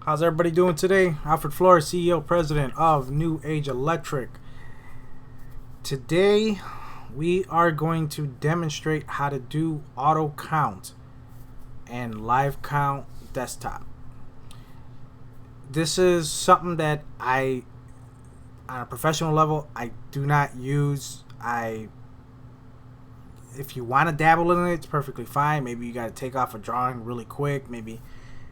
How's everybody doing today? Alfred Flores, CEO, President of New Age Electric. Today, we are going to demonstrate how to do AutoCount and LiveCount Desktop. This is something that on a professional level, I do not use. If you want to dabble in it, it's perfectly fine. Maybe you got to take off a drawing really quick. Maybe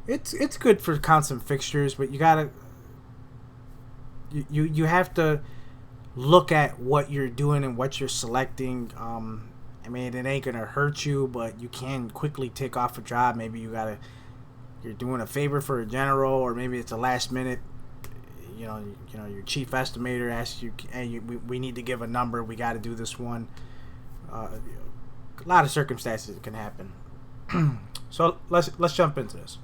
it's good for counts and fixtures, but you have to look at what you're doing and what you're selecting. I mean, it ain't gonna hurt you, but you can quickly take off a job. Maybe you're doing a favor for a general, or maybe it's a last minute. You know, your chief estimator asks you, "Hey, we need to give a number. We got to do this one." A lot of circumstances can happen. So let's jump into this.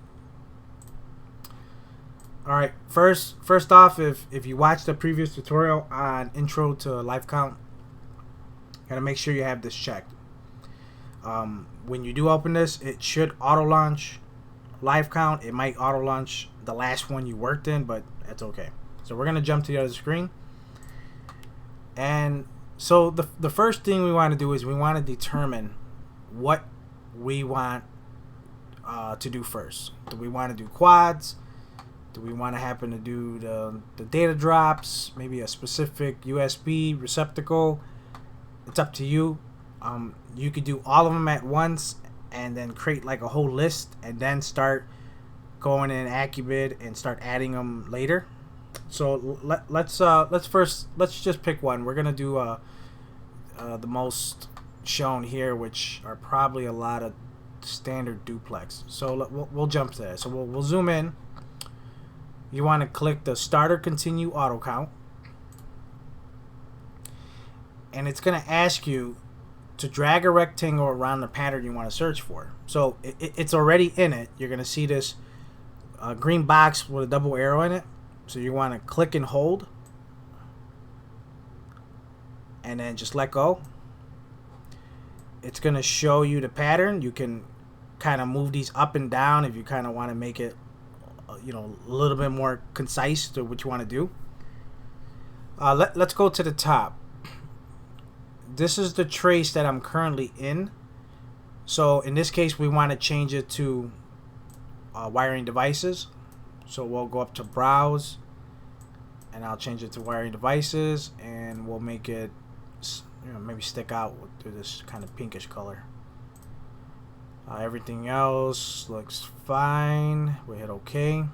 All right, first off, if you watched the previous tutorial on intro to LiveCount, gotta make sure you have this checked. When you do open this, it should auto launch LiveCount. It might auto launch the last one you worked in, but that's okay. So we're gonna jump to the other screen, and so the first thing we want to do is we want to determine what we want to do first. Do we want to do quads? Do we want to happen to do the data drops? Maybe a specific USB receptacle? It's up to you. You could do all of them at once and then create like a whole list and then start going in Accubid and start adding them later. So let's just pick one. We're gonna do the most shown here, which are probably a lot of standard duplex. So we'll jump to that. So we'll zoom in. You want to click the Start or Continue AutoCount, and it's going to ask you to drag a rectangle around the pattern you want to search for. So it's already in it. You're going to see this green box with a double arrow in it. So you want to click and hold, and then just let go. It's going to show you the pattern. You can kind of move these up and down if you kind of want to make it a little bit more concise to what you want to do. Let's go to the top. This is the trace that I'm currently in. So in this case, we want to change it to wiring devices. So we'll go up to Browse, and I'll change it to wiring devices, and we'll make it maybe stick out through this kind of pinkish color. Everything else looks fine. We hit OK.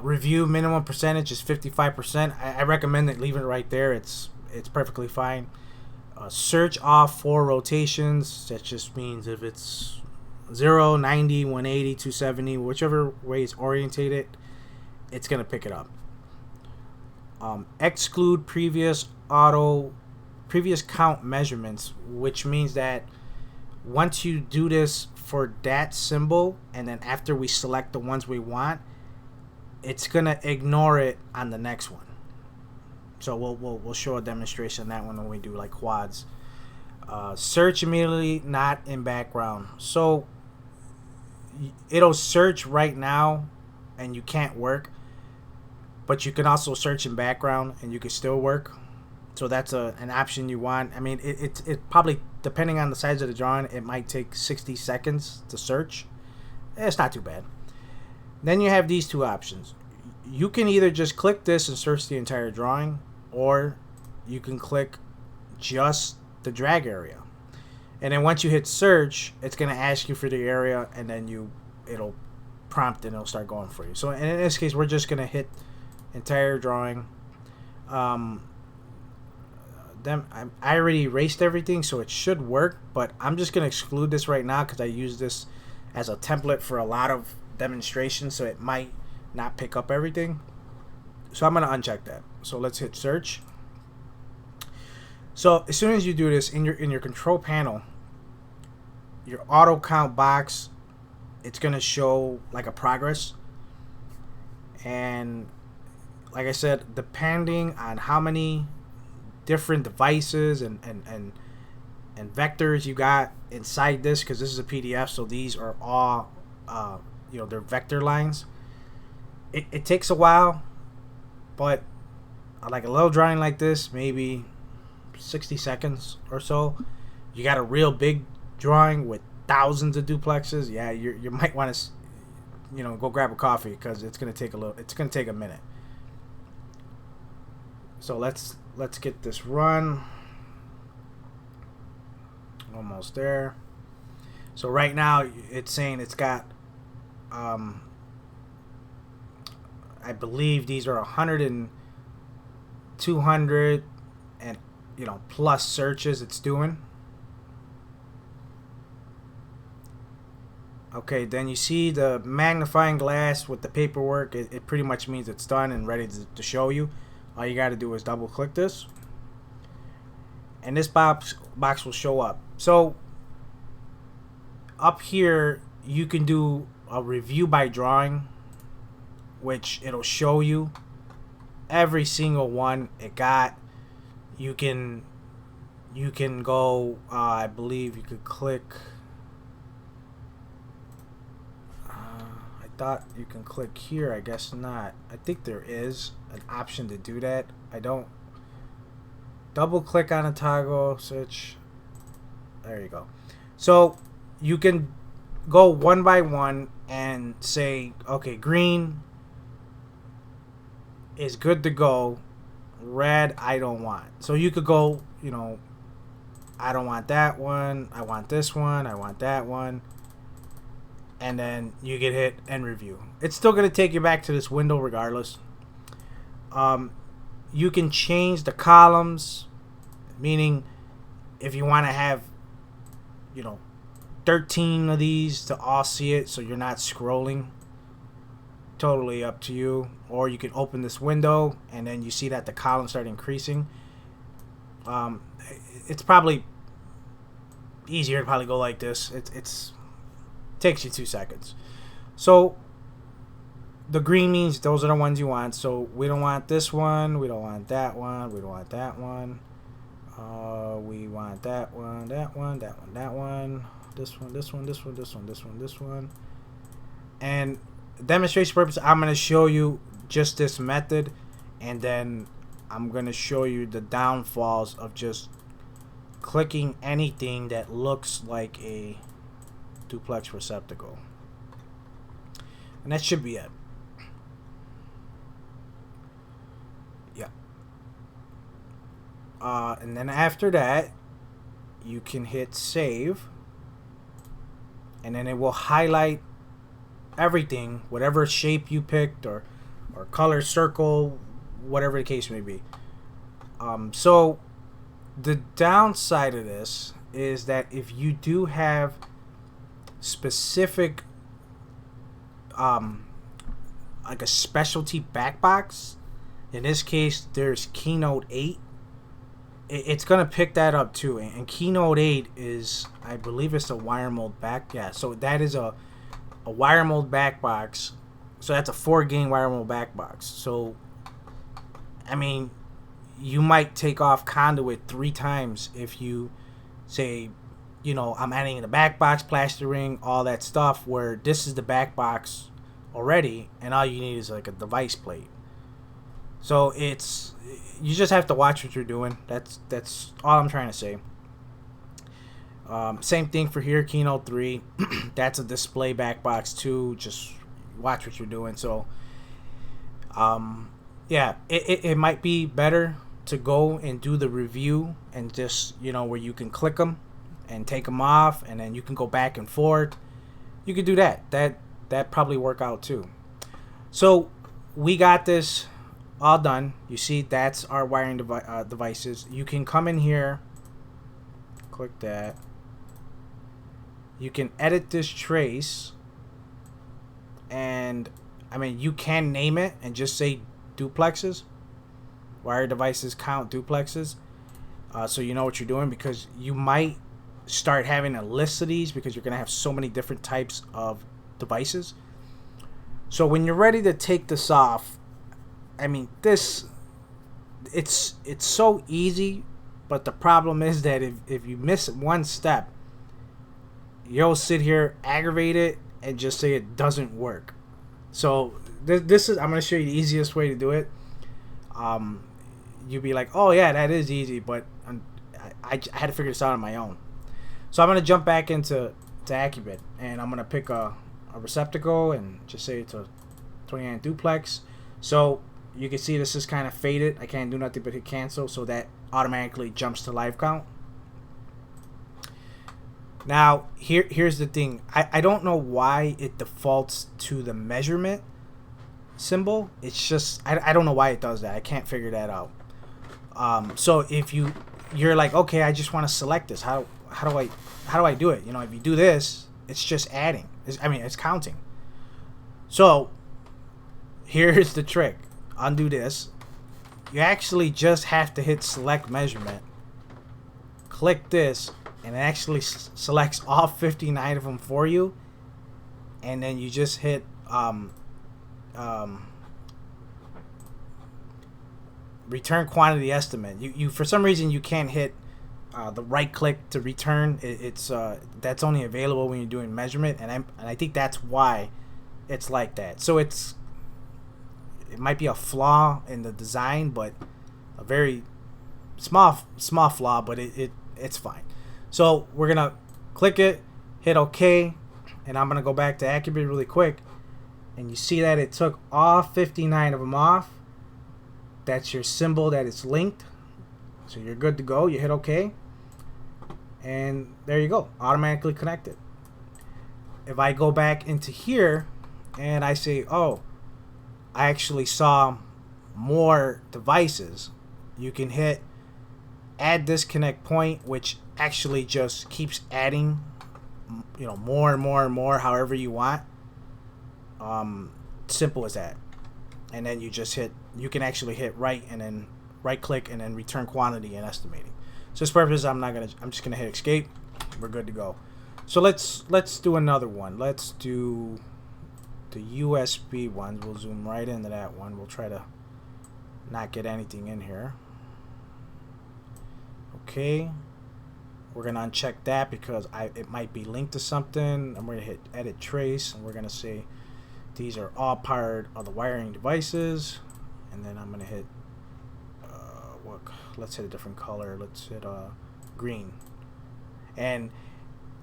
Review minimum percentage is 55%. I recommend that leaving it right there. It's perfectly fine. Search off 4 rotations. That just means if it's 0, 90, 180, 270, whichever way it's orientated, it's gonna pick it up. Exclude previous count measurements, which means that once you do this for that symbol, and then after we select the ones we want, it's gonna ignore it on the next one. So we'll show a demonstration on that one when we do like quads. Search immediately, not in background. So it'll search right now, and you can't work, but you can also search in background, and you can still work. So that's an option you want. I mean, it probably, depending on the size of the drawing, it might take 60 seconds to search. It's not too bad. Then you have these two options. You can either just click this and search the entire drawing, or you can click just the drag area. And then once you hit search, it's going to ask you for the area, and then it'll prompt and it'll start going for you. So in this case, we're just going to hit entire drawing. I already erased everything, so it should work, but I'm just going to exclude this right now because I use this as a template for a lot of demonstrations, so it might not pick up everything. So I'm going to uncheck that. So let's hit search. So as soon as you do this in your control panel, your auto count box, it's going to show like a progress. And like I said, depending on how many different devices and vectors you got inside this, because this is a PDF, so these are all they're vector lines. It takes a while, but like a little drawing like this, maybe 60 seconds or so. You got a real big drawing with thousands of duplexes. Yeah, you might want to, go grab a coffee, because it's gonna take a minute. So let's get this run. Almost there. So right now it's saying it's got, I believe these are 100 and 200 and plus searches it's doing. Okay, then you see the magnifying glass with the paperwork. It pretty much means it's done and ready to show you. All you got to do is double click this, and this box will show up. So up here you can do a review by drawing, which it'll show you every single one it got. You can go, I believe you could click, I thought you can click here. I guess not. I think there is an option to do that. I don't. Double click on a toggle, search. There you go. So you can go one by one and say, okay, green is good to go, red I don't want. So you could go, I don't want that one, I want this one, I want that one, and then you get hit and review. It's still going to take you back to this window regardless. You can change the columns, meaning if you want to have 13 of these to all see it, so you're not scrolling. Totally up to you. Or you can open this window and then you see that the columns start increasing. It's probably easier to probably go like this. It's takes you 2 seconds. So the green means those are the ones you want. So we don't want this one, we don't want that one, we don't want that one. We want that one, that one, that one, that one, this one, this one, this one, this one, this one, this one. And demonstration purpose, I'm going to show you just this method, and then I'm going to show you the downfalls of just clicking anything that looks like a duplex receptacle. And that should be it. Yeah. And then after that, you can hit save, and then it will highlight everything, whatever shape you picked, or color circle, whatever the case may be. So the downside of this is that if you do have specific like a specialty backbox, in this case there's Keynote 8, it's gonna pick that up too. And Keynote 8 is, I believe it's a wire mold back, yeah, so that is a wire mold back box. So that's a 4-gain wire mold back box. So I mean, you might take off conduit 3 times if you say, I'm adding in the back box, plastering, all that stuff, where this is the back box already and all you need is like a device plate. So you just have to watch what you're doing. That's all I'm trying to say. Same thing for here, Keynote 3. That's a display back box too. Just watch what you're doing. So yeah, it might be better to go and do the review and just, where you can click them and take them off, and then you can go back and forth. You could do that. That probably work out too. So we got this all done. You see, that's our wiring devices. You can come in here, click that. You can edit this trace, and I mean, you can name it and just say duplexes. Wire devices count duplexes. So you know what you're doing, because you might start having a list of these because you're going to have so many different types of devices. So when you're ready to take this off, I mean, it's so easy, but the problem is that if you miss one step, you'll sit here aggravated and just say it doesn't work. So this is, I'm going to show you the easiest way to do it. You'd be like, oh yeah, that is easy, but I had to figure this out on my own. So I'm going to jump back into Accubid, and I'm going to pick a receptacle and just say it's a 29 duplex. So you can see this is kind of faded. I can't do nothing but hit cancel, so that automatically jumps to live count. Now here's the thing. I don't know why it defaults to the measurement symbol. It's just I don't know why it does that. I can't figure that out. So if you're like, okay, I just want to select this. How do I do it? You know, if you do this, it's just adding. It's counting. So here's the trick. Undo this. You actually just have to hit select measurement. Click this, and it actually selects all 59 of them for you. And then you just hit return quantity estimate. You for some reason you can't hit the right click to return. It's that's only available when you're doing measurement, and I think that's why it's like that. So it might be a flaw in the design, but a very small flaw, but it's fine. So we're gonna click it, hit OK, and I'm gonna go back to Accubid really quick, and you see that it took all 59 of them off. That's your symbol that it's linked, so you're good to go. You hit OK, and there you go, automatically connected. If I go back into here and I say, oh, I actually saw more devices, you can hit add disconnect point, which actually just keeps adding, you know, more and more and more, however you want. Simple as that. And then you just hit, you can actually hit right and then right click and then return quantity and estimating. So this purpose, I'm just gonna hit escape. We're good to go. So let's do another one. Let's do the USB ones. We'll zoom right into that one. We'll try to not get anything in here. Okay, we're gonna uncheck that because it might be linked to something. I'm gonna hit edit trace, and we're gonna say these are all part of the wiring devices, and then I'm gonna hit let's hit a different color. Let's hit green. And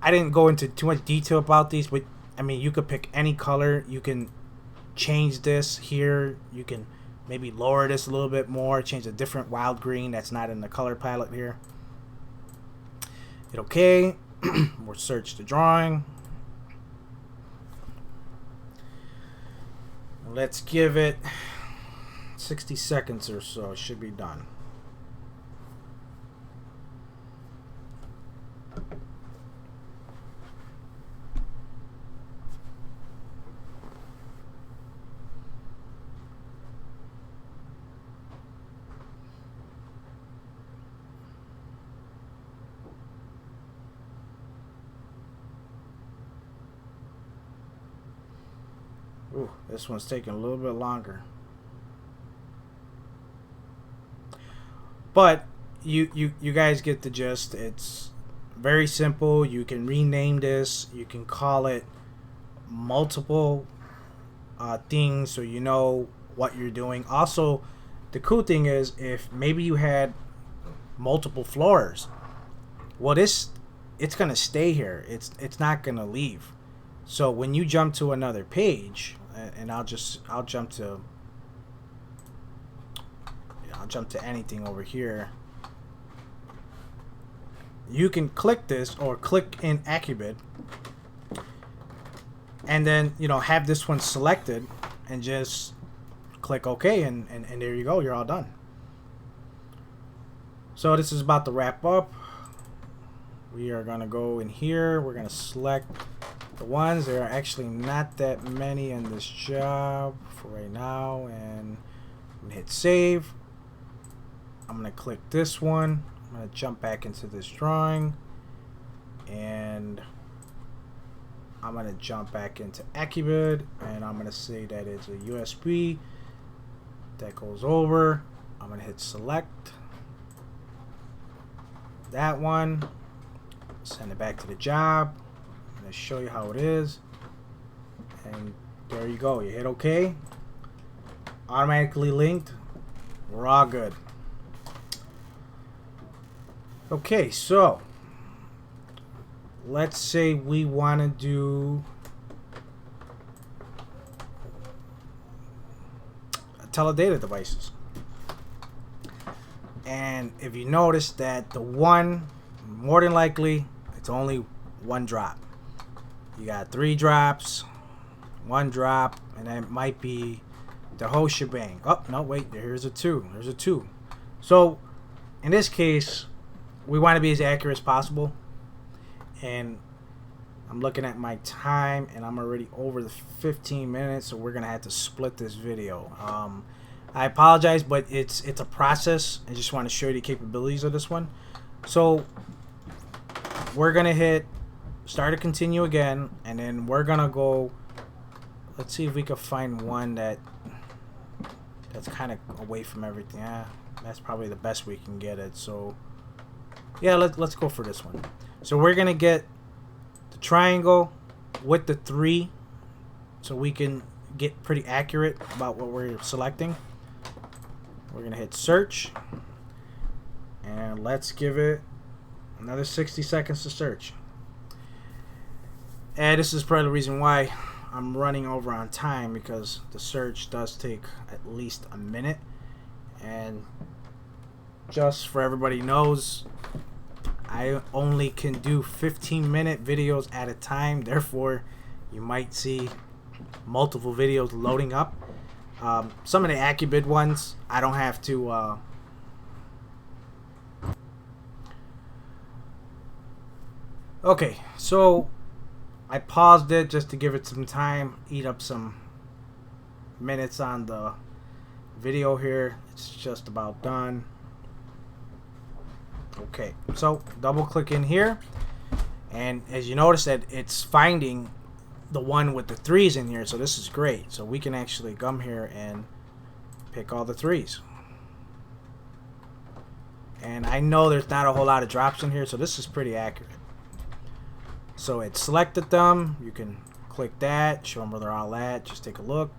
I didn't go into too much detail about these, but I mean, you could pick any color. You can change this here. You can maybe lower this a little bit more, change a different wild green that's not in the color palette here. Hit OK. We'll search the drawing. Let's give it 60 seconds or so. It should be done. Ooh, this one's taking a little bit longer. But you guys get the gist. It's very simple. You can rename this. You can call it multiple things so you know what you're doing. Also, the cool thing is if maybe you had multiple floors, well, it's gonna stay here. It's not gonna leave. So when you jump to another page, and I'll jump to anything over here. You can click this or click in Accubid, and then have this one selected, and just click OK, and there you go. You're all done. So this is about to wrap up. We are gonna go in here. We're gonna select the ones. There are actually not that many in this job for right now, and I'm gonna hit save. I'm gonna click this one. I'm gonna jump back into this drawing, and I'm gonna jump back into Accubid, and I'm gonna say that it's a USB that goes over. I'm gonna hit select that one, send it back to the job. I'm gonna show you how it is. And there you go. You hit OK. Automatically linked. We're all good. Okay, so let's say we want to do teledata devices. And if you notice that the one, more than likely, it's only one drop. You got 3 drops, 1 drop, and that might be the whole shebang. Oh, no, wait, here's a 2. There's a 2. So, in this case, we want to be as accurate as possible. And I'm looking at my time, and I'm already over the 15 minutes, so we're going to have to split this video. I apologize, but it's a process. I just want to show you the capabilities of this one. So, we're going to hit start to continue again, and then we're going to go, let's see if we can find one that's kind of away from everything. Yeah, that's probably the best we can get it. So, yeah, let's go for this one. So we're going to get the triangle with the 3 so we can get pretty accurate about what we're selecting. We're going to hit search, and let's give it another 60 seconds to search. And this is probably the reason why I'm running over on time, because the search does take at least a minute. And just for everybody knows, I only can do 15-minute videos at a time. Therefore, you might see multiple videos loading up. Some of the Accubid ones, I don't have to okay, so I paused it just to give it some time, eat up some minutes on the video here. It's just about done. Okay, so double click in here, and as you notice that it's finding the one with the 3s in here, so this is great. So we can actually come here and pick all the 3s. And I know there's not a whole lot of drops in here, so this is pretty accurate. So it selected them. You can click that, show them where they're all at, just take a look,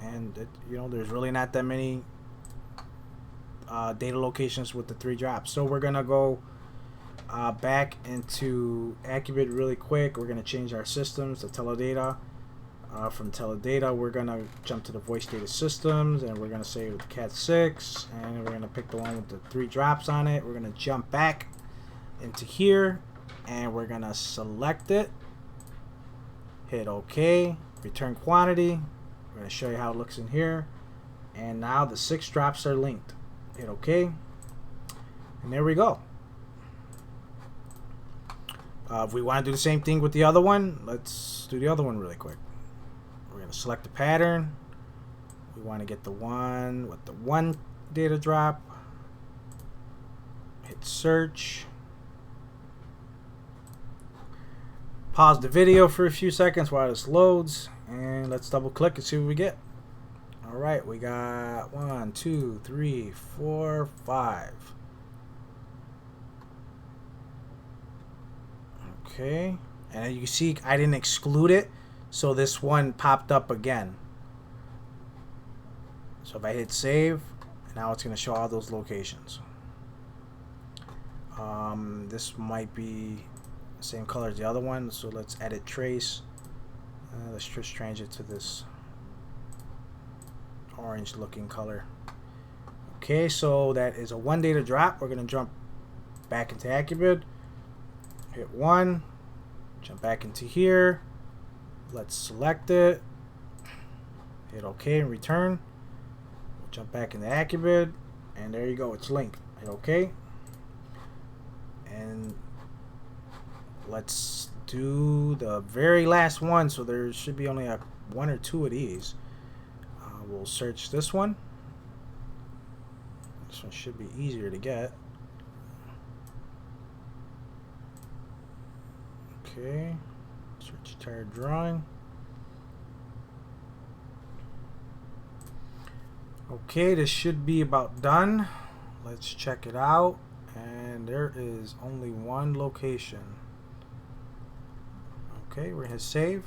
and you know, there's really not that many data locations with the 3 drops. So we're gonna go back into Accubid really quick. We're gonna change our systems to teledata. From teledata, we're gonna jump to the voice data systems, and we're gonna say with Cat 6, and we're gonna pick the one with the 3 drops on it. We're gonna jump back into here, and we're gonna select it, hit OK, return quantity. We're gonna show you how it looks in here, and now the 6 drops are linked. Hit OK, and there we go. If we want to do the same thing with the other one, let's do the other one really quick. We're going to select the pattern. We want to get the one with the 1 data drop. Hit search. Pause the video for a few seconds while this loads, and let's double click and see what we get. Alright, we got 1, 2, 3, 4, 5. Okay, and you see I didn't exclude it, so this one popped up again. So if I hit save, now it's going to show all those locations. This might be the same color as the other one, so let's edit trace. Let's just change it to this orange looking color. Okay, so that is a 1 data drop. We're going to jump back into Accubid, hit 1, jump back into here, let's select it, hit OK and return. We'll jump back into Accubid, and there you go, it's linked. Hit OK, and let's do the very last one. So there should be only 1 or 2 of these. We'll search this one. This one should be easier to get. Okay, search entire drawing. Okay, this should be about done. Let's check it out, and there is only 1 location. Okay, we're gonna hit save.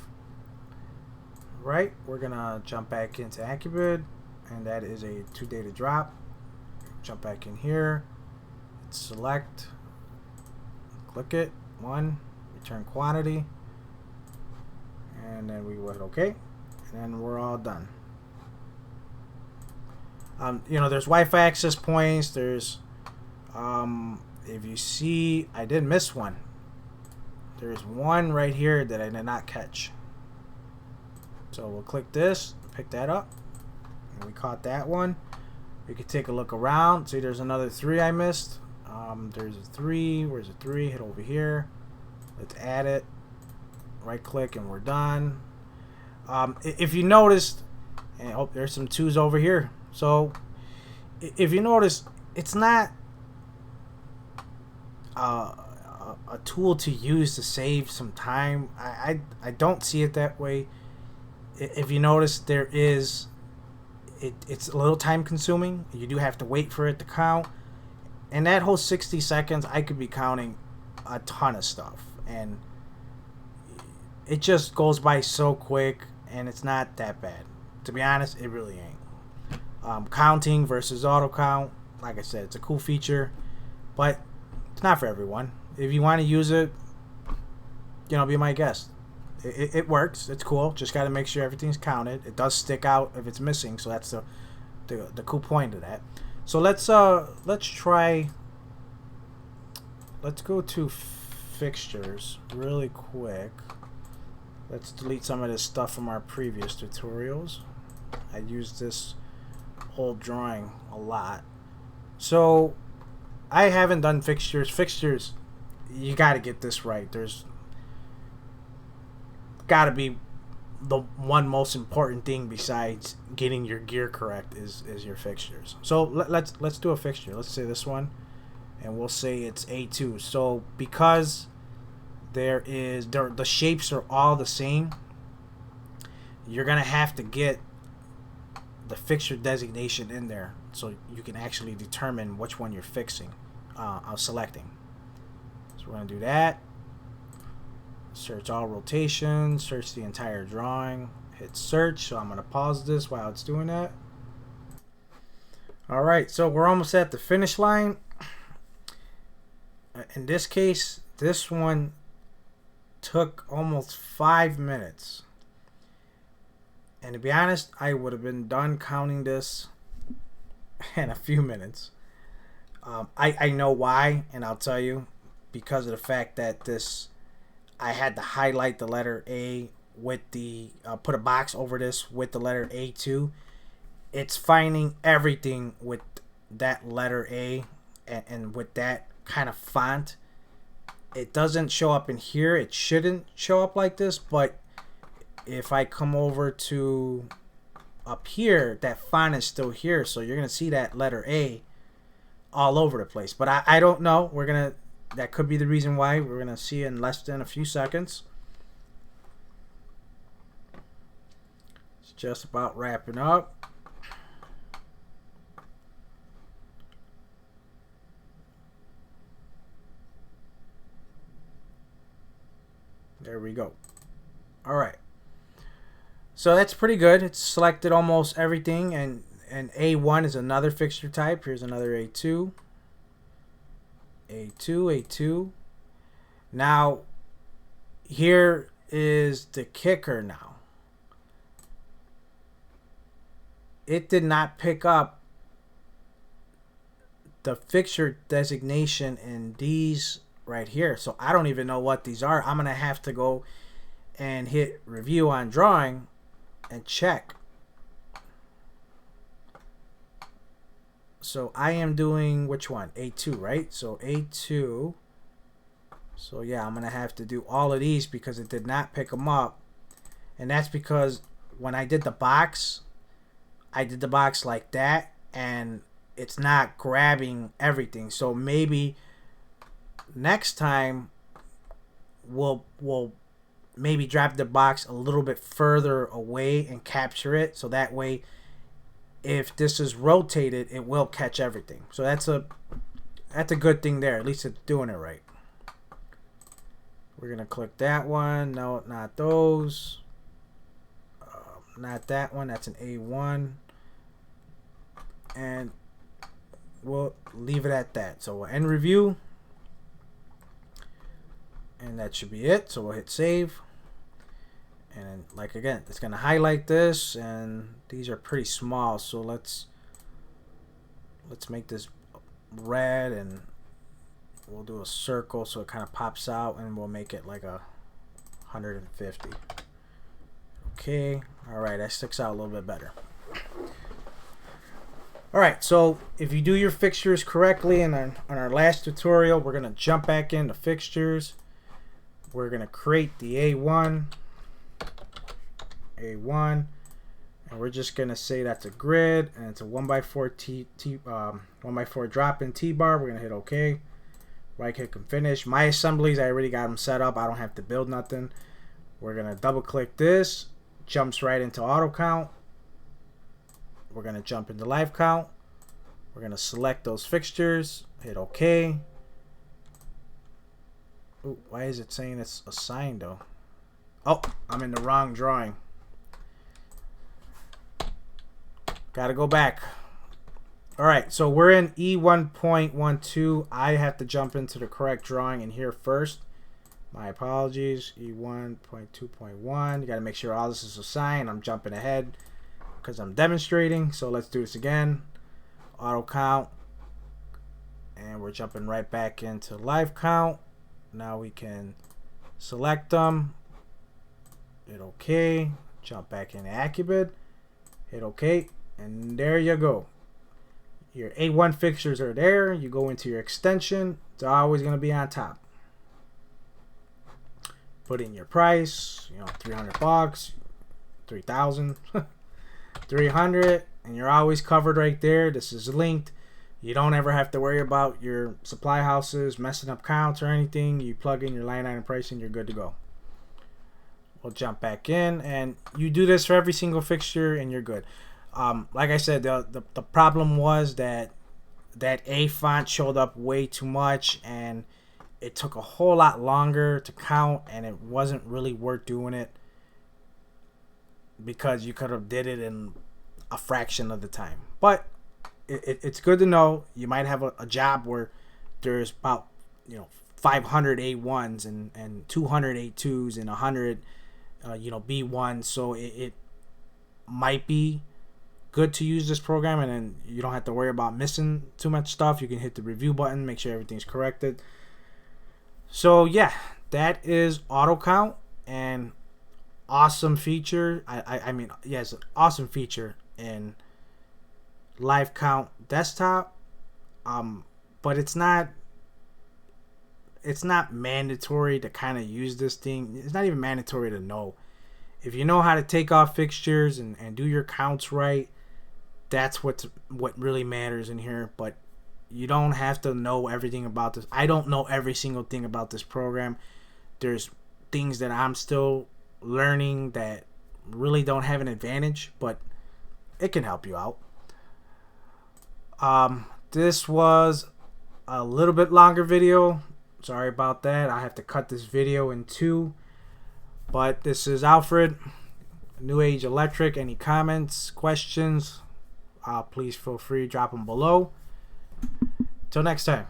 right, we're gonna jump back into Accubid, and that is a 2 data drop. Jump back in here, select, click it, 1, return quantity, and then we would OK, and then we're all done. You know, there's Wi-Fi access points. There's if you see, I did miss one. There's one right here that I did not catch. So we'll click this, pick that up, and we caught that one. We could take a look around. See, there's another 3 I missed. There's a 3. Where's a 3? Hit over here. Let's add it. Right click and we're done. If you noticed, and oh, there's some 2s over here. So if you notice, it's not a tool to use to save some time. I don't see it that way. If you notice, there is it's a little time consuming. You do have to wait for it to count, and that whole 60 seconds I could be counting a ton of stuff, and it just goes by so quick, and it's not that bad. To be honest, it really ain't. Counting versus auto count, like I said, it's a cool feature, but it's not for everyone. If you want to use it, you know, be my guest. It works. It's cool. Just got to make sure everything's counted. It does stick out if it's missing, so that's the cool point of that. So let's try. Let's go to fixtures really quick. Let's delete some of this stuff from our previous tutorials. I used this old drawing a lot. So I haven't done fixtures. Fixtures, you got to get this right. There's got to be the one most important thing besides getting your gear correct is your fixtures. So let's do a fixture. Let's say this one, and we'll say it's A2. So because the shapes are all the same, you're gonna have to get the fixture designation in there so you can actually determine which one you're fixing. Selecting. So we're gonna do that. Search all rotations, search the entire drawing, hit search. So I'm going to pause this while it's doing that. Alright, so we're almost at the finish line. In this case, this one took almost 5 minutes. And to be honest, I would have been done counting this in a few minutes. I know why, and I'll tell you. Because of the fact that I had to highlight the letter A with the put a box over this with the letter A2. It's finding everything with that letter A and with that kind of font. It doesn't show up in here. It shouldn't show up like this, but if I come over to up here, that font is still here, so you're gonna see that letter A all over the place. But I don't know. That could be the reason why. We're going to see in less than a few seconds. It's just about wrapping up. There we go. All right. So that's pretty good. It's selected almost everything, and A1 is another fixture type. Here's another A2. A2. Now, here is the kicker now. It did not pick up the fixture designation in these right here. So I don't even know what these are. I'm going to have to go and hit review on drawing and check. So I am doing which one? A2, right? So A2. So yeah, I'm going to have to do all of these because it did not pick them up. And that's because when I did the box, I did the box like that, and it's not grabbing everything. So maybe next time we'll maybe drop the box a little bit further away and capture it, so that way if this is rotated, it will catch everything. So that's a good thing there. At least it's doing it right. We're gonna click that one. No, not those. not that one. That's an A1. And we'll leave it at that. So we'll end review. And that should be it. So we'll hit save. And like again, it's going to highlight this. And these are pretty small. So let's make this red. And we'll do a circle so it kind of pops out. And we'll make it like a 150. Okay. Alright, that sticks out a little bit better. Alright, so if you do your fixtures correctly on our last tutorial, we're going to jump back into fixtures. We're going to create the A1, and we're just going to say that's a grid, and it's a 1x4 1x4 drop-in T-bar. We're going to hit OK. Right click and finish. My assemblies, I already got them set up. I don't have to build nothing. We're going to double click this. Jumps right into AutoCount. We're going to jump into LiveCount. We're going to select those fixtures. Hit OK. Ooh, why is it saying it's assigned though? Oh, I'm in the wrong drawing. Gotta go back. Alright, so we're in E1.12. I have to jump into the correct drawing in here first. My apologies. E1.2.1. You gotta make sure all this is assigned. I'm jumping ahead because I'm demonstrating. So let's do this again. AutoCount. And we're jumping right back into LiveCount. Now we can select them. Hit OK. Jump back into Accubid. Hit OK. And there you go. Your A1 fixtures are there. You go into your extension. It's always going to be on top. Put in your price. You know, $300, 3,000, 300, and you're always covered right there. This is linked. You don't ever have to worry about your supply houses messing up counts or anything. You plug in your line item pricing, you're good to go. We'll jump back in, and you do this for every single fixture, and you're good. Like I said, the problem was that A font showed up way too much, and it took a whole lot longer to count, and it wasn't really worth doing it because you could have did it in a fraction of the time. But it's good to know. You might have a job where there's about 500 A1s and 200 A2s and 100 B1s, so it might be good to use this program, and then you don't have to worry about missing too much stuff. You can hit the review button, make sure everything's corrected. So yeah, that is AutoCount, and awesome feature. I mean, yeah, it's an awesome feature in LiveCount Desktop, but it's not mandatory to kind of use this thing. It's not even mandatory to know. If you know how to take off fixtures and do your counts right, that's what really matters in here. But you don't have to know everything about this. I don't know every single thing about this program. There's things that I'm still learning that really don't have an advantage, but it can help you out. This was a little bit longer video. Sorry about that. I have to cut this video in two. But this is Alfred, New Age Electric. Any comments, questions, please feel free to drop them below. Till next time.